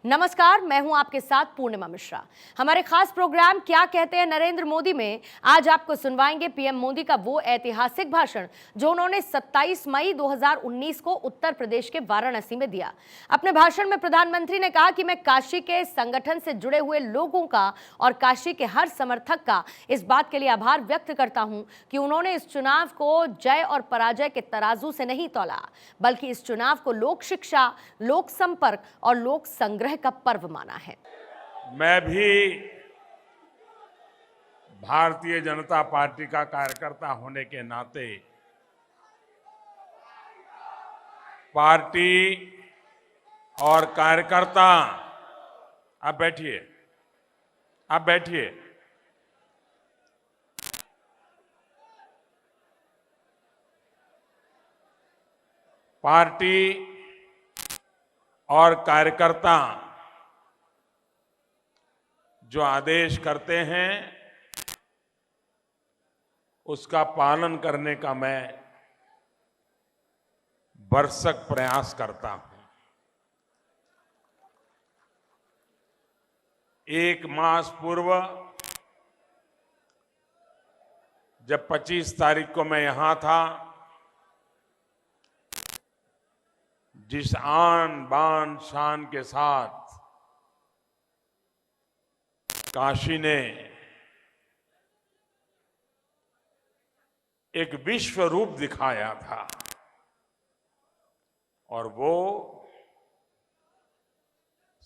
नमस्कार, मैं हूं आपके साथ पूर्णिमा मिश्रा। हमारे खास प्रोग्राम क्या कहते हैं नरेंद्र मोदी में आज आपको सुनवाएंगे पीएम मोदी का वो ऐतिहासिक भाषण जो उन्होंने 27 मई 2019 को उत्तर प्रदेश के वाराणसी में दिया। अपने भाषण में प्रधानमंत्री ने कहा कि मैं काशी के संगठन से जुड़े हुए लोगों का और काशी के हर समर्थक का इस बात के लिए आभार व्यक्त करता हूं कि उन्होंने इस चुनाव को जय और पराजय के तराजू से नहीं तौला, बल्कि इस चुनाव को लोक शिक्षा, लोक संपर्क और लोक संग्रह का पर्व माना है। मैं भी भारतीय जनता पार्टी का कार्यकर्ता होने के नाते पार्टी और कार्यकर्ता, आप बैठिए, आप बैठिए। पार्टी और कार्यकर्ता जो आदेश करते हैं उसका पालन करने का मैं भरसक प्रयास करता हूं। एक मास पूर्व जब 25 तारीख को मैं यहां था, जिस आन बान शान के साथ काशी ने एक विश्व रूप दिखाया था, और वो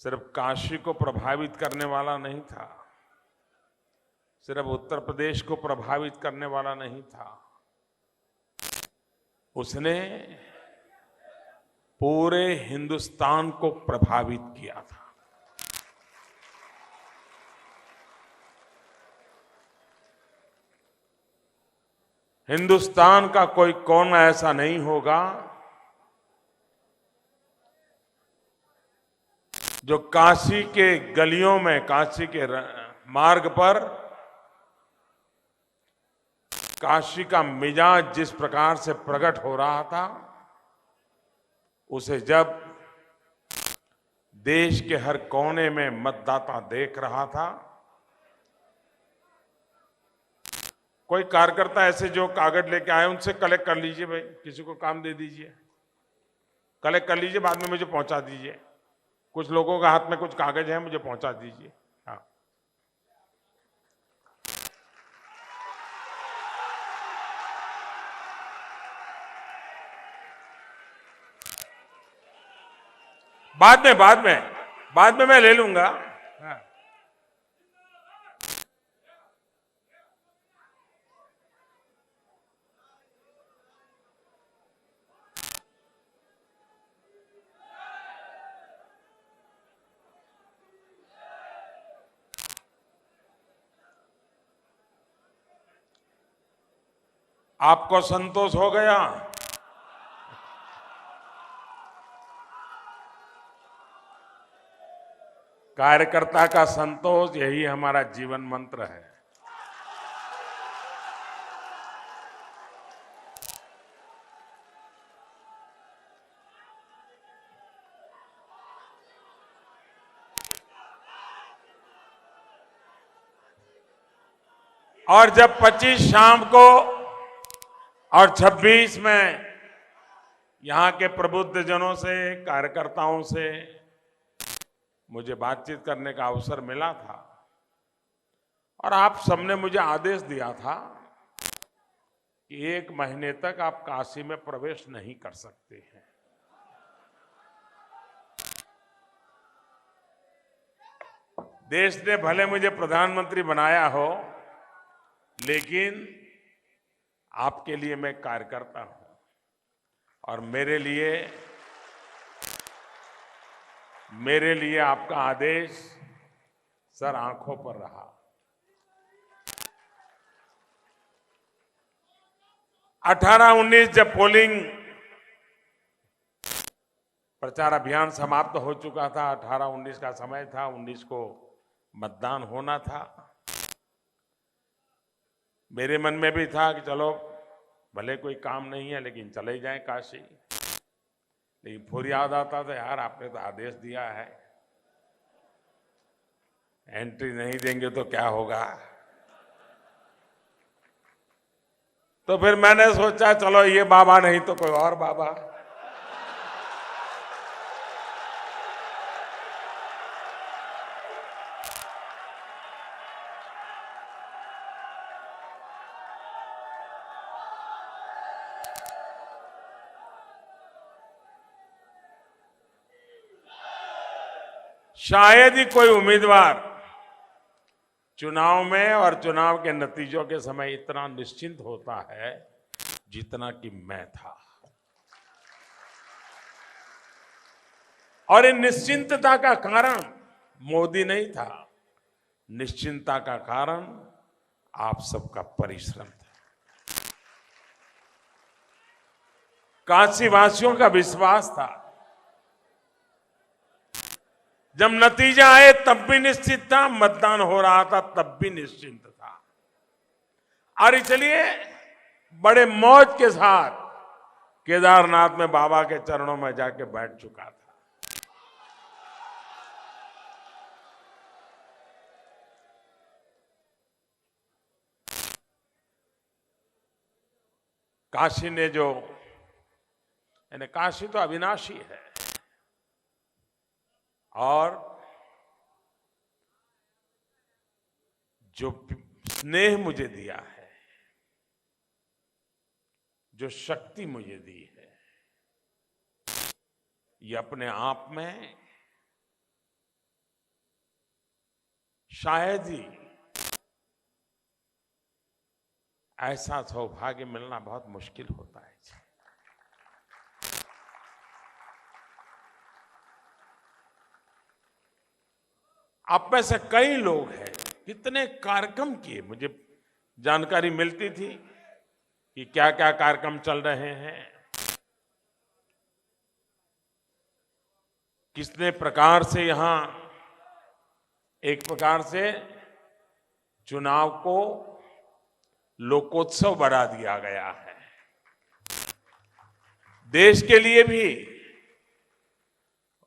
सिर्फ काशी को प्रभावित करने वाला नहीं था, सिर्फ उत्तर प्रदेश को प्रभावित करने वाला नहीं था, उसने पूरे हिंदुस्तान को प्रभावित किया था। हिंदुस्तान का कोई कोना ऐसा नहीं होगा जो काशी के गलियों में, काशी के मार्ग पर काशी का मिजाज जिस प्रकार से प्रकट हो रहा था, उसे जब देश के हर कोने में मतदाता देख रहा था। कोई कार्यकर्ता ऐसे जो कागज लेके आए उनसे कलेक्ट कर लीजिए, भाई किसी को काम दे दीजिए, कलेक्ट कर लीजिए, बाद में मुझे पहुंचा दीजिए। कुछ लोगों के हाथ में कुछ कागज है, मुझे पहुंचा दीजिए। हाँ, बाद में मैं ले लूंगा। हाँ। आपको संतोष हो गया? कार्यकर्ता का संतोष, यही हमारा जीवन मंत्र है। और जब 25 शाम को और 26 में यहां के प्रबुद्धजनों से, कार्यकर्ताओं से मुझे बातचीत करने का अवसर मिला था, और आप सबने मुझे आदेश दिया था कि 1 महीने तक आप काशी में प्रवेश नहीं कर सकते हैं। देश ने भले मुझे प्रधानमंत्री बनाया हो, लेकिन आपके लिए मैं कार्यकर्ता हूं, और मेरे लिए आपका आदेश सर आंखों पर रहा। 18-19 जब पोलिंग प्रचार अभियान समाप्त हो चुका था, 18-19 का समय था, 19 को मतदान होना था। मेरे मन में भी था कि चलो भले कोई काम नहीं है, लेकिन चले जाएं काशी। लेकिन फिर याद आता था, यार आपने तो आदेश दिया है, एंट्री नहीं देंगे तो क्या होगा। तो फिर मैंने सोचा चलो ये बाबा नहीं तो कोई और बाबा। शायद ही कोई उम्मीदवार चुनाव में और चुनाव के नतीजों के समय इतना निश्चिंत होता है जितना कि मैं था। और इन निश्चिंतता का कारण मोदी नहीं था, निश्चिंतता का कारण आप सबका परिश्रम था, काशी वासियों का विश्वास था। जब नतीजा आए तब भी निश्चित था, मतदान हो रहा था तब भी निश्चिंत था। और इसलिए बड़े मौज के साथ केदारनाथ में बाबा के चरणों में जाके बैठ चुका था। काशी ने जो, यानी काशी तो अविनाशी है, और जो स्नेह मुझे दिया है, जो शक्ति मुझे दी है, ये अपने आप में शायद ही ऐसा सौभाग्य मिलना बहुत मुश्किल होता है। आप में से कई लोग हैं, कितने कार्यक्रम किए, मुझे जानकारी मिलती थी कि क्या क्या कार्यक्रम चल रहे हैं, कितने प्रकार से यहां एक प्रकार से चुनाव को लोकोत्सव बना दिया गया है। देश के लिए भी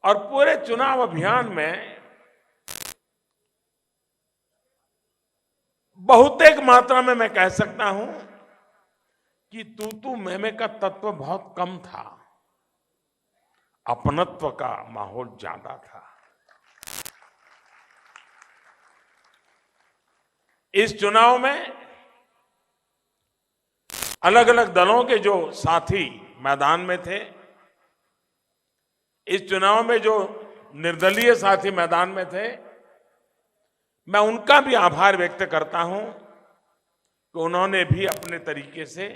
और पूरे चुनाव अभियान में बहुतेक मात्रा में मैं कह सकता हूं कि तू मैं का तत्व बहुत कम था, अपनत्व का माहौल ज्यादा था। इस चुनाव में अलग अलग दलों के जो साथी मैदान में थे, इस चुनाव में जो निर्दलीय साथी मैदान में थे, मैं उनका भी आभार व्यक्त करता हूं कि उन्होंने भी अपने तरीके से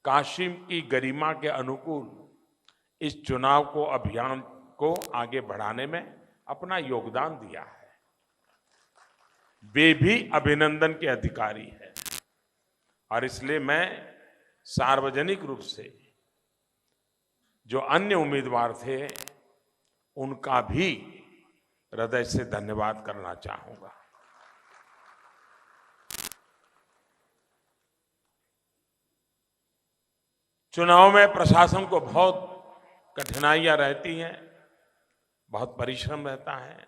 काशी की गरिमा के अनुकूल इस चुनाव को, अभियान को आगे बढ़ाने में अपना योगदान दिया है। वे भी अभिनंदन के अधिकारी हैं और इसलिए मैं सार्वजनिक रूप से जो अन्य उम्मीदवार थे उनका भी हृदय से धन्यवाद करना चाहूंगा। चुनाव में प्रशासन को बहुत कठिनाइयां रहती हैं, बहुत परिश्रम रहता है।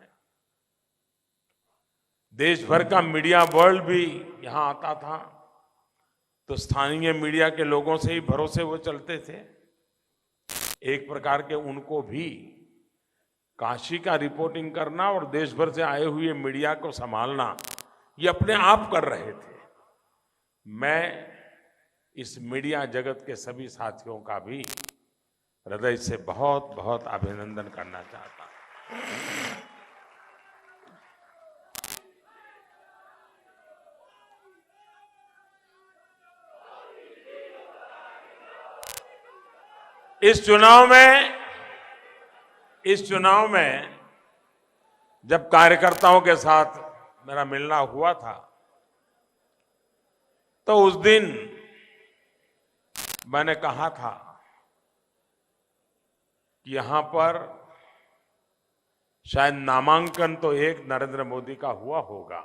देश भर का मीडिया वर्ल्ड भी यहां आता था, तो स्थानीय मीडिया के लोगों से ही भरोसे वो चलते थे। एक प्रकार के उनको भी काशी का रिपोर्टिंग करना और देश भर से आए हुए मीडिया को संभालना, ये अपने आप कर रहे थे। मैं इस मीडिया जगत के सभी साथियों का भी हृदय से बहुत बहुत अभिनंदन करना चाहता हूं। इस चुनाव में जब कार्यकर्ताओं के साथ मेरा मिलना हुआ था, तो उस दिन मैंने कहा था कि यहां पर शायद नामांकन तो एक नरेंद्र मोदी का हुआ होगा,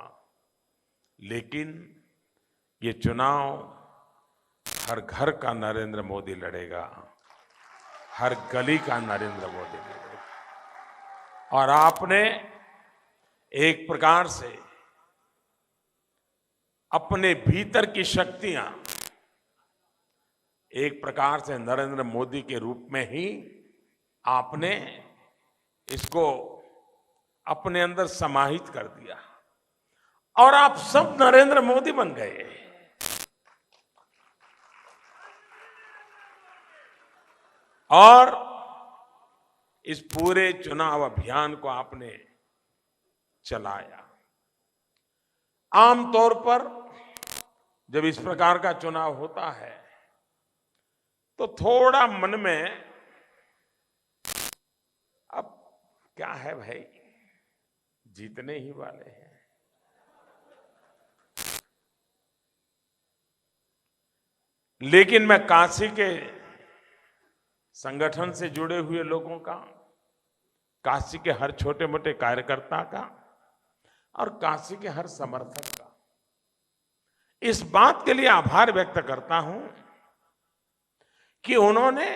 लेकिन ये चुनाव हर घर का नरेंद्र मोदी लड़ेगा, हर गली का नरेंद्र मोदी लड़ेगा। और आपने एक प्रकार से अपने भीतर की शक्तियां एक प्रकार से नरेंद्र मोदी के रूप में ही आपने इसको अपने अंदर समाहित कर दिया और आप सब नरेंद्र मोदी बन गए। और इस पूरे चुनाव अभियान को आपने चलाया। आमतौर पर जब इस प्रकार का चुनाव होता है तो थोड़ा मन में अब क्या है भाई, जीतने ही वाले हैं। लेकिन मैं काशी के संगठन से जुड़े हुए लोगों का, काशी के हर छोटे मोटे कार्यकर्ता का और काशी के हर समर्थक का इस बात के लिए आभार व्यक्त करता हूं कि उन्होंने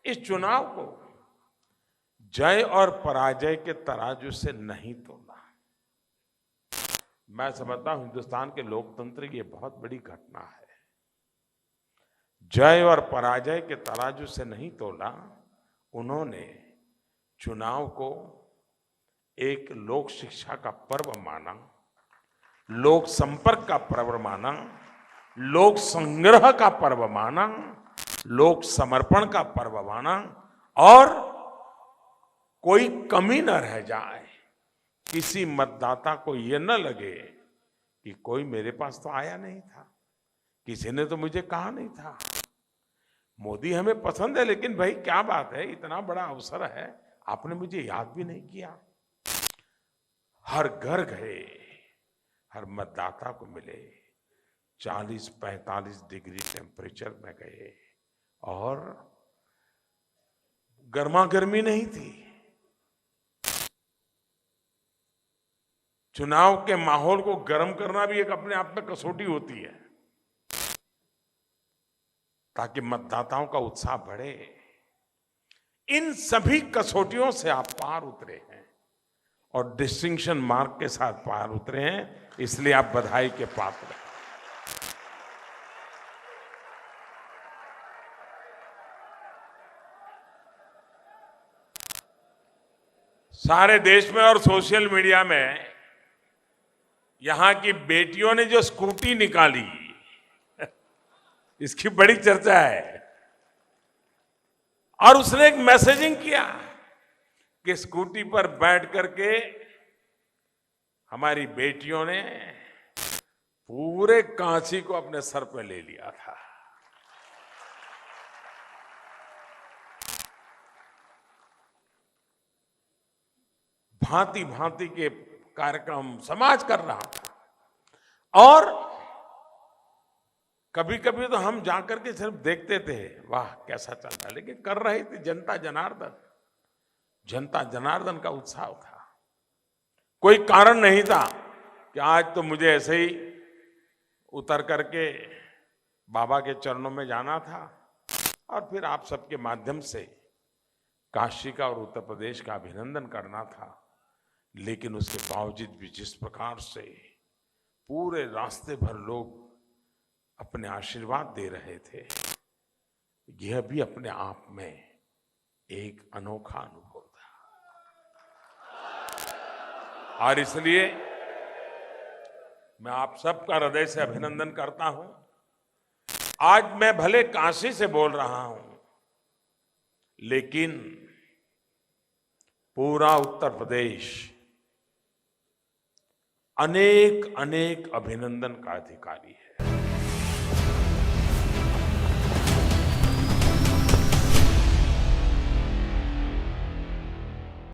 इस चुनाव को जय और पराजय के तराजू से नहीं तोला। मैं समझता हूं हिंदुस्तान के लोकतंत्र की यह बहुत बड़ी घटना है। जय और पराजय के तराजू से नहीं तोला, उन्होंने चुनाव को एक लोक शिक्षा का पर्व माना, लोक संपर्क का पर्व माना, लोक संग्रह का पर्व माना, लोक समर्पण का पर्व माना और कोई कमी न रह जाए, किसी मतदाता को यह न लगे कि कोई मेरे पास तो आया नहीं था, किसी ने तो मुझे कहा नहीं था। मोदी हमें पसंद है, लेकिन भाई क्या बात है, इतना बड़ा अवसर है, आपने मुझे याद भी नहीं किया। हर घर गए, हर मतदाता को मिले, 40-45 डिग्री टेम्परेचर में गए और गर्मा गर्मी नहीं थी। चुनाव के माहौल को गर्म करना भी एक अपने आप में कसौटी होती है ताकि मतदाताओं का उत्साह बढ़े। इन सभी कसौटियों से आप पार उतरे हैं और डिस्टिंक्शन मार्क के साथ पार उतरे हैं, इसलिए आप बधाई के पात्र हैं। सारे देश में और सोशल मीडिया में यहां की बेटियों ने जो स्कूटी निकाली, इसकी बड़ी चर्चा है। और उसने एक मैसेजिंग किया कि स्कूटी पर बैठ करके हमारी बेटियों ने पूरे काशी को अपने सर पर ले लिया था। भांति भांति के कार्यक्रम समाज कर रहा था और कभी कभी तो हम जाकर के सिर्फ देखते थे, वाह कैसा चल रहा है, लेकिन कर रही थी जनता जनार्दन। जनता जनार्दन का उत्साह था। कोई कारण नहीं था कि आज तो मुझे ऐसे ही उतर करके बाबा के चरणों में जाना था और फिर आप सबके माध्यम से काशी का और उत्तर प्रदेश का अभिनंदन करना था। लेकिन उसके बावजूद भी जिस प्रकार से पूरे रास्ते भर लोग अपने आशीर्वाद दे रहे थे, यह भी अपने आप में एक अनोखा अनुभव था। और इसलिए मैं आप सबका हृदय से अभिनंदन करता हूं। आज मैं भले काशी से बोल रहा हूं, लेकिन पूरा उत्तर प्रदेश अनेक अनेक अभिनंदन का अधिकारी है।